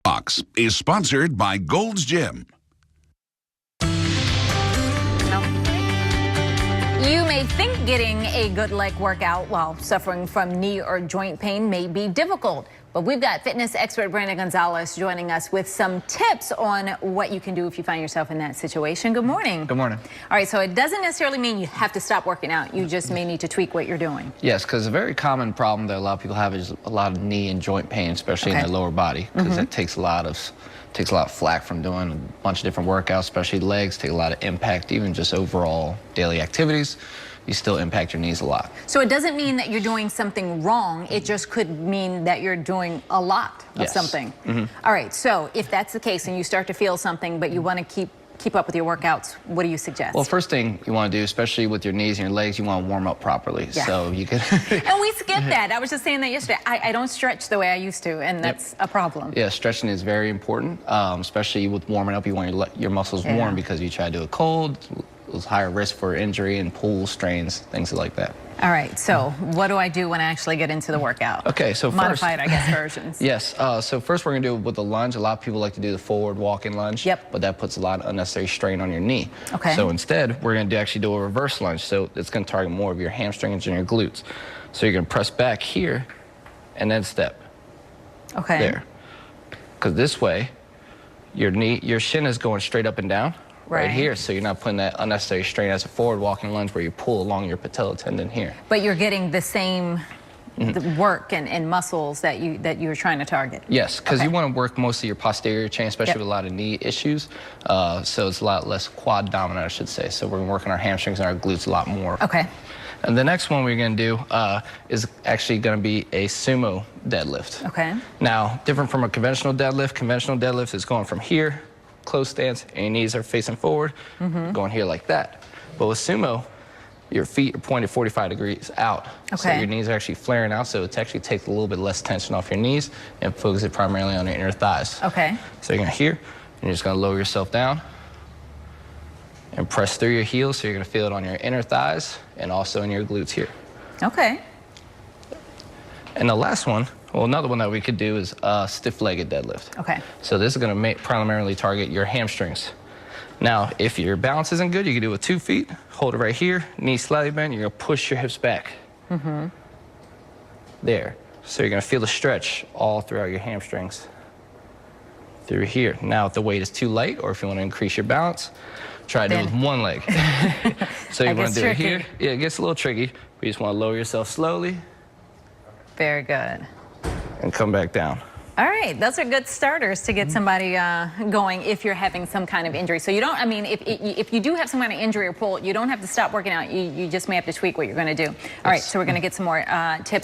Box is sponsored by Gold's Gym. You may think getting a good leg workout while suffering from knee or joint pain may be difficult, but we've got fitness expert Brandon Gonzales joining us with some tips on what you can do if you find yourself in that situation. Good morning. Good morning. All right, so it doesn't necessarily mean you have to stop working out. You just may need to tweak what you're doing. Yes, because a very common problem that a lot of people have is a lot of knee and joint pain, especially in their lower body, because it takes a lot of flack from doing a bunch of different workouts, especially legs, take a lot of impact, even just overall daily activities. You still impact your knees a lot. So it doesn't mean that you're doing something wrong. It just could mean that you're doing a lot of something. All right, so if that's the case and you start to feel something, but you want to keep up with your workouts, what do you suggest? Well, first thing you want to do, especially with your knees and your legs, you want to warm up properly. Yeah. So you can. And we skip that. I was just saying that yesterday. I don't stretch the way I used to, and that's a problem. Yeah, stretching is very important, especially with warming up. You want your muscles warm because you try to do it cold. There's higher risk for injury and pull strains, things like that. All right, so what do I do when I actually get into the workout? Okay, so modified, I guess, versions. Yes, so first we're gonna do it with the lunge. A lot of people like to do the forward walking lunge, but that puts a lot of unnecessary strain on your knee. Okay. So instead, we're gonna actually do a reverse lunge. So it's gonna target more of your hamstrings and your glutes. So you're gonna press back here and then step. Okay. There. Because this way, your shin is going straight up and down. Right here, so you're not putting that unnecessary strain as a forward walking lunge where you pull along your patella tendon here. But you're getting the same the work and muscles that you're trying to target. Yes, because you want to work mostly your posterior chain, especially with a lot of knee issues. So it's a lot less quad dominant, I should say. So we're working our hamstrings and our glutes a lot more. Okay. And the next one we're going to do is actually going to be a sumo deadlift. Okay. Now, different from a conventional deadlift. Conventional deadlift is going from here, close stance, and your knees are facing forward, going here like that. But with sumo, your feet are pointed 45 degrees out. Okay. So your knees are actually flaring out, so it actually takes a little bit less tension off your knees and focus it primarily on your inner thighs. Okay. So you're gonna here, and you're just gonna lower yourself down and press through your heels, so you're gonna feel it on your inner thighs and also in your glutes here. Okay. And the last one, well, another one that we could do is stiff-legged deadlift. Okay. So this is going to primarily target your hamstrings. Now, if your balance isn't good, you can do it with 2 feet. Hold it right here, knees slightly bent. You're going to push your hips back. There. So you're going to feel the stretch all throughout your hamstrings. Through here. Now, if the weight is too light, or if you want to increase your balance, try to do it with one leg. So you want to do it here. Yeah, it gets a little tricky. But you just want to lower yourself slowly. Very good. And come back down. All right, those are good starters to get somebody going if you're having some kind of injury. So you don't, I mean, if you do have some kind of injury or pull, you don't have to stop working out. You just may have to tweak what you're going to do. All right, so we're going to get some more tips.